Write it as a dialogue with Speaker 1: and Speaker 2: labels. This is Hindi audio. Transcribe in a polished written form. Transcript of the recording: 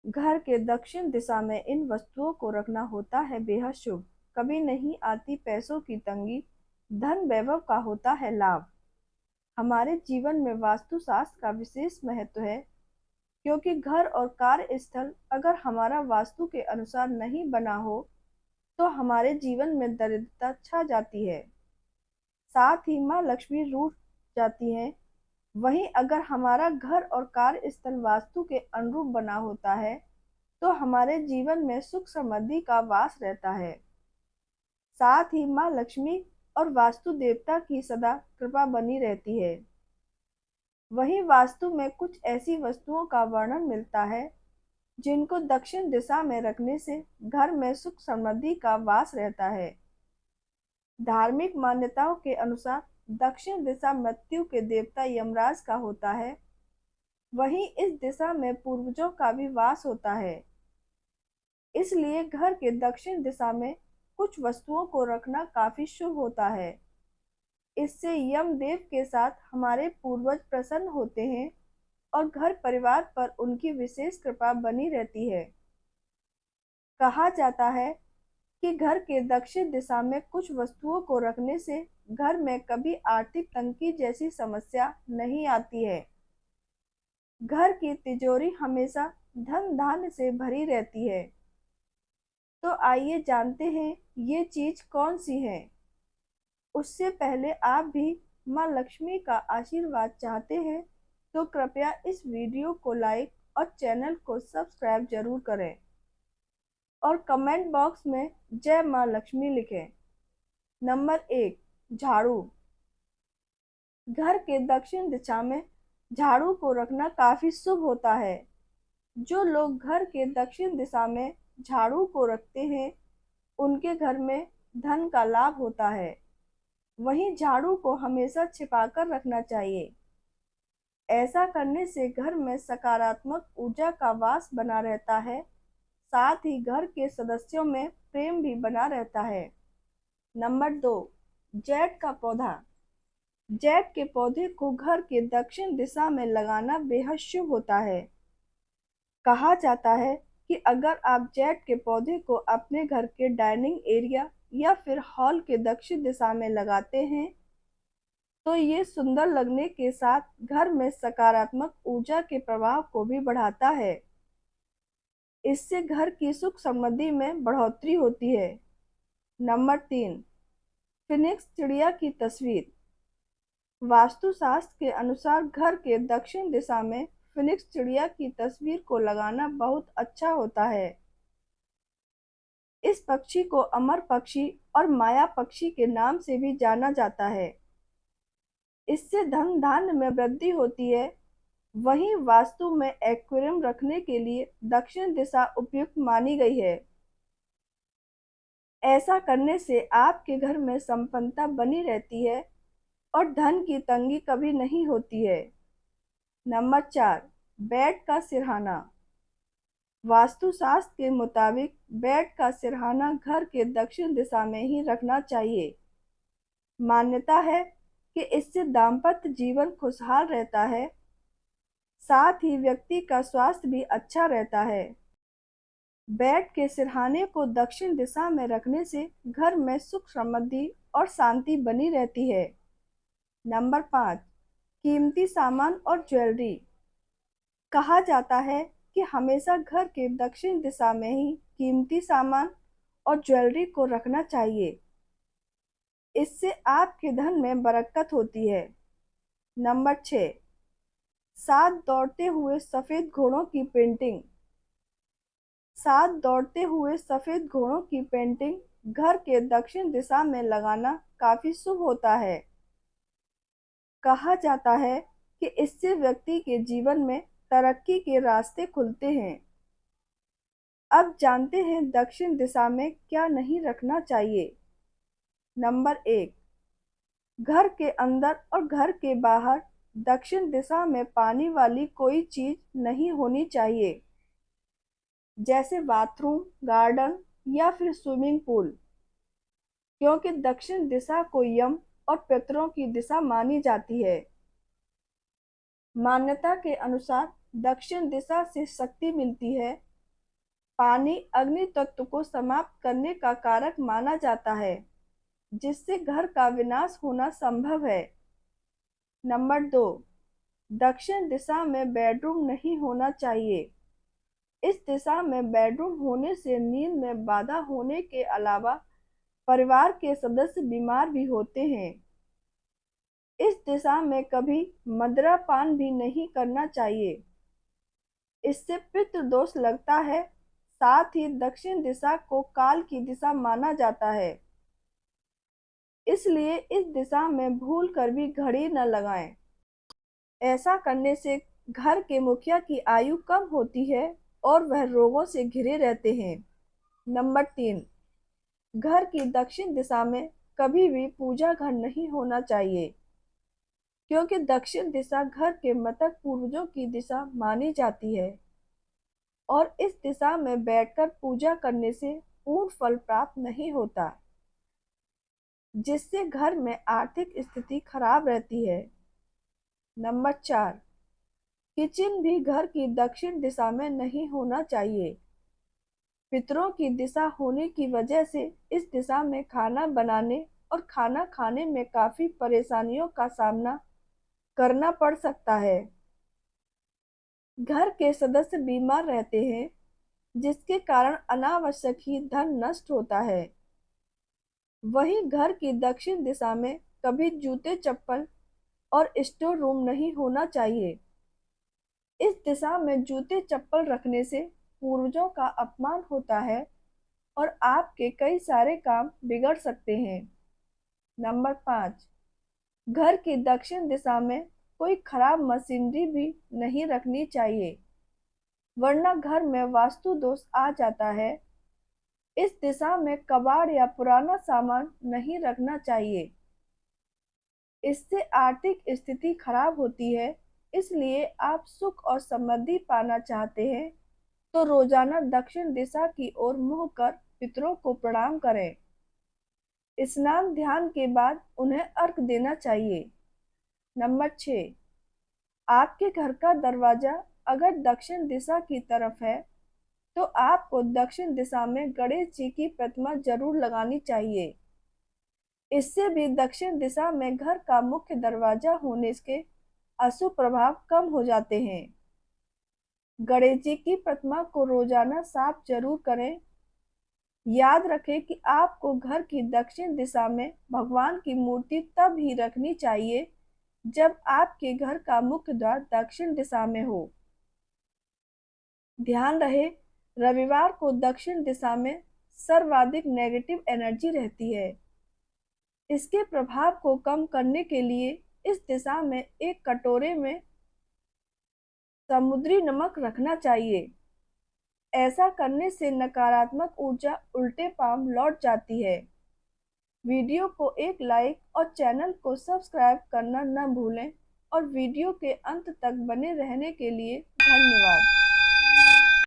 Speaker 1: घर के दक्षिण दिशा में इन वस्तुओं को रखना होता है बेहद शुभ। कभी नहीं आती पैसों की तंगी, धन वैभव का होता है लाभ। हमारे जीवन में वास्तुशास्त्र का विशेष महत्व है, क्योंकि घर और कार्यस्थल अगर हमारा वास्तु के अनुसार नहीं बना हो तो हमारे जीवन में दरिद्रता छा जाती है, साथ ही माँ लक्ष्मी रूठ जाती हैं। वहीं अगर हमारा घर और कार्यस्थल वास्तु के अनुरूप बना होता है तो हमारे जीवन में सुख समृद्धि का वास रहता है। साथ ही माँ लक्ष्मी और वास्तु देवता की सदा कृपा बनी रहती है। वहीं वास्तु में कुछ ऐसी वस्तुओं का वर्णन मिलता है जिनको दक्षिण दिशा में रखने से घर में सुख समृद्धि का वास रहता है। धार्मिक मान्यताओं के अनुसार दक्षिण दिशा मृत्यु के देवता यमराज का होता है। वहीं इस दिशा में पूर्वजों का भी वास होता है। इसलिए घर के दक्षिण दिशा में कुछ वस्तुओं को रखना काफी शुभ होता है। इससे यमदेव के साथ हमारे पूर्वज प्रसन्न होते हैं और घर परिवार पर उनकी विशेष कृपा बनी रहती है। कहा जाता है कि घर के दक्षिण दिशा में कुछ वस्तुओं को रखने से घर में कभी आर्थिक तंगी जैसी समस्या नहीं आती है। घर की तिजोरी हमेशा धन धान्य से भरी रहती है। तो आइए जानते हैं ये चीज कौन सी है। उससे पहले आप भी माँ लक्ष्मी का आशीर्वाद चाहते हैं तो कृपया इस वीडियो को लाइक और चैनल को सब्सक्राइब जरूर करें और कमेंट बॉक्स में जय माँ लक्ष्मी लिखें। नंबर 1, झाड़ू। घर के दक्षिण दिशा में झाड़ू को रखना काफी शुभ होता है। जो लोग घर के दक्षिण दिशा में झाड़ू को रखते हैं उनके घर में धन का लाभ होता है। वहीं झाड़ू को हमेशा छिपाकर रखना चाहिए। ऐसा करने से घर में सकारात्मक ऊर्जा का वास बना रहता है, साथ ही घर के सदस्यों में प्रेम भी बना रहता है। नंबर 2, जैड का पौधा। जैड के पौधे को घर के दक्षिण दिशा में लगाना बेहद शुभ होता है। कहा जाता है कि अगर आप जैड के पौधे को अपने घर के डाइनिंग एरिया या फिर हॉल के दक्षिण दिशा में लगाते हैं तो ये सुंदर लगने के साथ घर में सकारात्मक ऊर्जा के प्रभाव को भी बढ़ाता है। इससे घर की सुख समृद्धि में बढ़ोतरी होती है। नंबर 3, फिनिक्स चिड़िया की तस्वीर। वास्तुशास्त्र के अनुसार घर के दक्षिण दिशा में फिनिक्स चिड़िया की तस्वीर को लगाना बहुत अच्छा होता है। इस पक्षी को अमर पक्षी और माया पक्षी के नाम से भी जाना जाता है। इससे धन धान्य में वृद्धि होती है। वहीं वास्तु में एक्वेरियम रखने के लिए दक्षिण दिशा उपयुक्त मानी गई है। ऐसा करने से आपके घर में संपन्नता बनी रहती है और धन की तंगी कभी नहीं होती है। नंबर 4, बेड का सिरहाना। वास्तुशास्त्र के मुताबिक बेड का सिरहाना घर के दक्षिण दिशा में ही रखना चाहिए। मान्यता है कि इससे दाम्पत्य जीवन खुशहाल रहता है, साथ ही व्यक्ति का स्वास्थ्य भी अच्छा रहता है। बेड के सिरहाने को दक्षिण दिशा में रखने से घर में सुख समृद्धि और शांति बनी रहती है। नंबर 5, कीमती सामान और ज्वेलरी। कहा जाता है कि हमेशा घर के दक्षिण दिशा में ही कीमती सामान और ज्वेलरी को रखना चाहिए। इससे आपके धन में बरकत होती है। नंबर 6, 7 दौड़ते हुए सफेद घोड़ों की पेंटिंग। 7 दौड़ते हुए सफेद घोड़ों की पेंटिंग घर के दक्षिण दिशा में लगाना काफी शुभ होता है। कहा जाता है कि इससे व्यक्ति के जीवन में तरक्की के रास्ते खुलते हैं। अब जानते हैं दक्षिण दिशा में क्या नहीं रखना चाहिए। नंबर 1, घर के अंदर और घर के बाहर दक्षिण दिशा में पानी वाली कोई चीज नहीं होनी चाहिए, जैसे बाथरूम, गार्डन या फिर स्विमिंग पूल, क्योंकि दक्षिण दिशा को यम और पितरों की दिशा मानी जाती है। मान्यता के अनुसार दक्षिण दिशा से शक्ति मिलती है पानी अग्नि तत्व को समाप्त करने का कारक माना जाता है, जिससे घर का विनाश होना संभव है। नंबर 2, दक्षिण दिशा में बेडरूम नहीं होना चाहिए। इस दिशा में बेडरूम होने से नींद में बाधा होने के अलावा परिवार के सदस्य बीमार भी होते हैं। इस दिशा में कभी मदिरापान भी नहीं करना चाहिए, इससे पितृ दोष लगता है। साथ ही दक्षिण दिशा को काल की दिशा माना जाता है, इसलिए इस दिशा में भूल कर भी घड़ी न लगाएं। ऐसा करने से घर के मुखिया की आयु कम होती है और वह रोगों से घिरे रहते हैं। नंबर 3, घर की दक्षिण दिशा में कभी भी पूजा घर नहीं होना चाहिए, क्योंकि दक्षिण दिशा घर के मृतक पूर्वजों की दिशा मानी जाती है और इस दिशा में बैठकर पूजा करने से पूर्ण फल प्राप्त नहीं होता, जिससे घर में आर्थिक स्थिति खराब रहती है। नंबर 4, किचन भी घर की दक्षिण दिशा में नहीं होना चाहिए। पितरों की दिशा होने की वजह से इस दिशा में खाना बनाने और खाना खाने में काफी परेशानियों का सामना करना पड़ सकता है। घर के सदस्य बीमार रहते हैं, जिसके कारण अनावश्यक ही धन नष्ट होता है। वहीं घर की दक्षिण दिशा में कभी जूते चप्पल और स्टोर रूम नहीं होना चाहिए। इस दिशा में जूते चप्पल रखने से पूर्वजों का अपमान होता है और आपके कई सारे काम बिगड़ सकते हैं। नंबर 5, घर की दक्षिण दिशा में कोई खराब मशीनरी भी नहीं रखनी चाहिए, वरना घर में वास्तु दोष आ जाता है। इस दिशा में कबाड़ या पुराना सामान नहीं रखना चाहिए, इससे आर्थिक स्थिति खराब होती है। इसलिए आप सुख और समृद्धि पाना चाहते हैं तो रोजाना दक्षिण दिशा की ओर मुंह कर पितरों को प्रणाम करें। स्नान ध्यान के बाद उन्हें अर्घ देना चाहिए। नंबर 6, आपके घर का दरवाजा अगर दक्षिण दिशा की तरफ है तो आपको दक्षिण दिशा में गणेश जी की प्रतिमा जरूर लगानी चाहिए। इससे भी दक्षिण दिशा में घर का मुख्य दरवाजा होने के अशुभ प्रभाव कम हो जाते हैं। गणेश जी की प्रतिमा को रोजाना साफ जरूर करें। याद रखें कि आपको घर की दक्षिण दिशा में भगवान की मूर्ति तब ही रखनी चाहिए जब आपके घर का मुख्य द्वार दक्षिण दिशा में हो। ध्यान रहे, रविवार को दक्षिण दिशा में सर्वाधिक नेगेटिव एनर्जी रहती है। इसके प्रभाव को कम करने के लिए इस दिशा में एक कटोरे में समुद्री नमक रखना चाहिए। ऐसा करने से नकारात्मक ऊर्जा उल्टे पांव लौट जाती है। वीडियो को एक लाइक और चैनल को सब्सक्राइब करना न भूलें और वीडियो के अंत तक बने रहने के लिए धन्यवाद।